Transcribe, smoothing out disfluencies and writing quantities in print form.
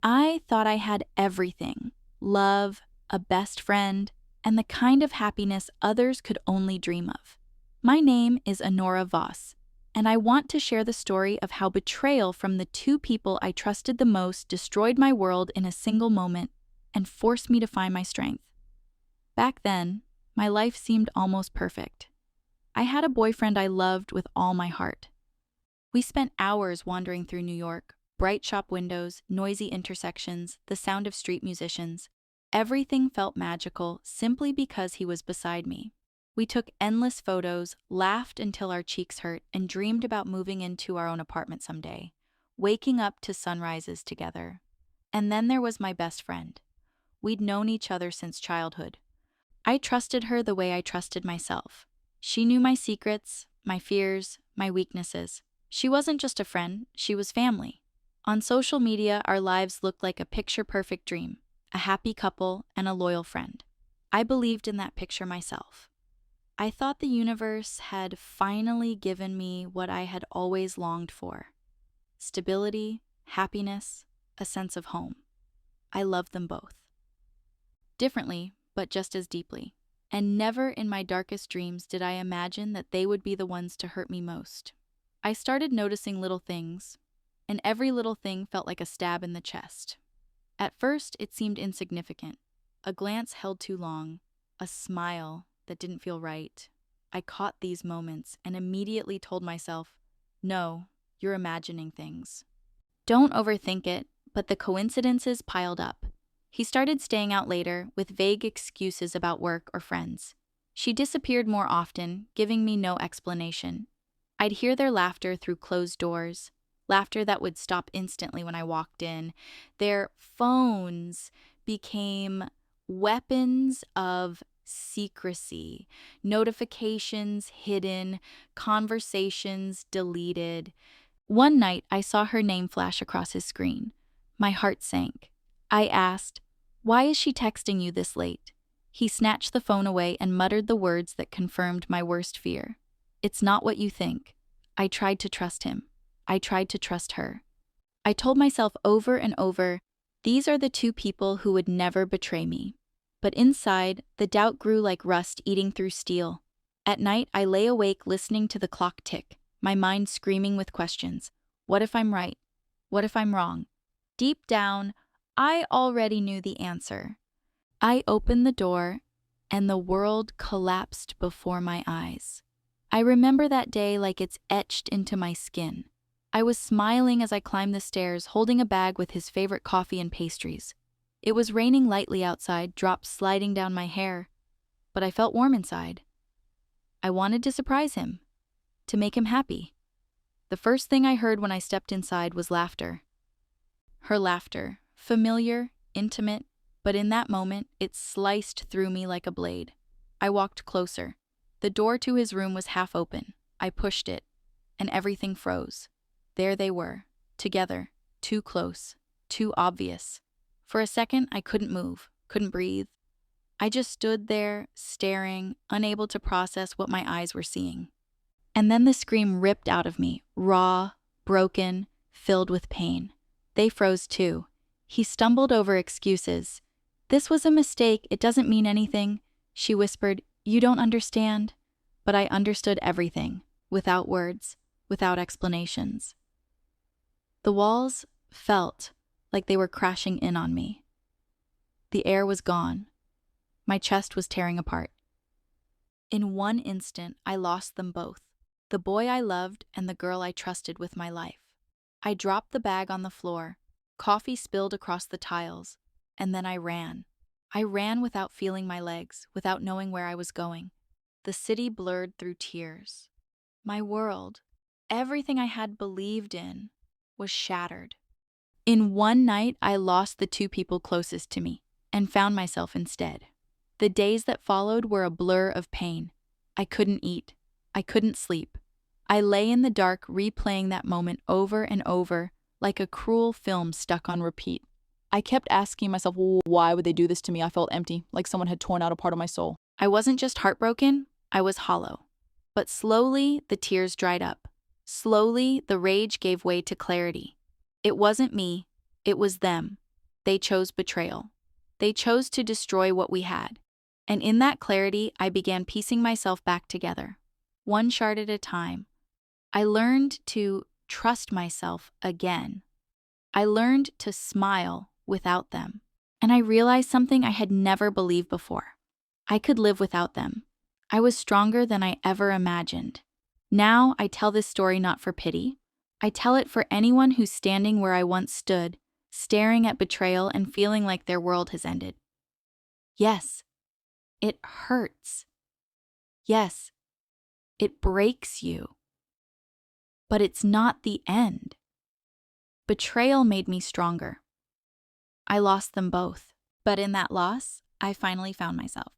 I thought I had everything: love, a best friend, and the kind of happiness others could only dream of. My name is Anora Vos, and I want to share the story of how betrayal from the two people I trusted the most destroyed my world in a single moment and forced me to find my strength. Back then, my life seemed almost perfect. I had a boyfriend I loved with all my heart. We spent hours wandering through New York, bright shop windows, noisy intersections, the sound of street musicians. Everything felt magical simply because he was beside me. We took endless photos, laughed until our cheeks hurt, and dreamed about moving into our own apartment someday, waking up to sunrises together. And then there was my best friend. We'd known each other since childhood. I trusted her the way I trusted myself. She knew my secrets, my fears, my weaknesses. She wasn't just a friend, she was family. On social media, our lives looked like a picture-perfect dream, a happy couple and a loyal friend. I believed in that picture myself. I thought the universe had finally given me what I had always longed for: stability, happiness, a sense of home. I loved them both. Differently, but just as deeply. And never in my darkest dreams did I imagine that they would be the ones to hurt me most. I started noticing little things, and every little thing felt like a stab in the chest. At first, it seemed insignificant. A glance held too long, a smile that didn't feel right. I caught these moments and immediately told myself, no, you're imagining things. Don't overthink it, but the coincidences piled up. He started staying out later with vague excuses about work or friends. She disappeared more often, giving me no explanation. I'd hear their laughter through closed doors, laughter that would stop instantly when I walked in. Their phones became weapons of secrecy, notifications hidden, conversations deleted. One night, I saw her name flash across his screen. My heart sank. I asked, "Why is she texting you this late?" He snatched the phone away and muttered the words that confirmed my worst fear. "It's not what you think." I tried to trust him. I tried to trust her. I told myself over and over, these are the two people who would never betray me. But inside, the doubt grew like rust eating through steel. At night, I lay awake listening to the clock tick, my mind screaming with questions. What if I'm right? What if I'm wrong? Deep down, I already knew the answer. I opened the door, and the world collapsed before my eyes. I remember that day like it's etched into my skin. I was smiling as I climbed the stairs, holding a bag with his favorite coffee and pastries. It was raining lightly outside, drops sliding down my hair, but I felt warm inside. I wanted to surprise him, to make him happy. The first thing I heard when I stepped inside was laughter. Her laughter, familiar, intimate, but in that moment, it sliced through me like a blade. I walked closer. The door to his room was half open. I pushed it, and everything froze. There they were, together, too close, too obvious. For a second, I couldn't move, couldn't breathe. I just stood there, staring, unable to process what my eyes were seeing. And then the scream ripped out of me, raw, broken, filled with pain. They froze too. He stumbled over excuses. "This was a mistake, it doesn't mean anything." She whispered, "You don't understand." But I understood everything, without words, without explanations. The walls felt like they were crashing in on me. The air was gone. My chest was tearing apart. In one instant, I lost them both, the boy I loved and the girl I trusted with my life. I dropped the bag on the floor, coffee spilled across the tiles, and then I ran. I ran without feeling my legs, without knowing where I was going. The city blurred through tears. My world, everything I had believed in, was shattered. In one night, I lost the two people closest to me and found myself instead. The days that followed were a blur of pain. I couldn't eat. I couldn't sleep. I lay in the dark replaying that moment over and over, like a cruel film stuck on repeat. I kept asking myself, why would they do this to me? I felt empty, like someone had torn out a part of my soul. I wasn't just heartbroken, I was hollow. But slowly, the tears dried up. Slowly, the rage gave way to clarity. It wasn't me, it was them. they chose betrayal. They chose to destroy what we had. And in that clarity, I began piecing myself back together, one shard at a time. I learned to trust myself again. I learned to smile without them. And I realized something I had never believed before. I could live without them. I was stronger than I ever imagined. Now I tell this story not for pity. I tell it for anyone who's standing where I once stood, staring at betrayal and feeling like their world has ended. Yes, it hurts. Yes, it breaks you. But it's not the end. Betrayal made me stronger. I lost them both, but in that loss, I finally found myself.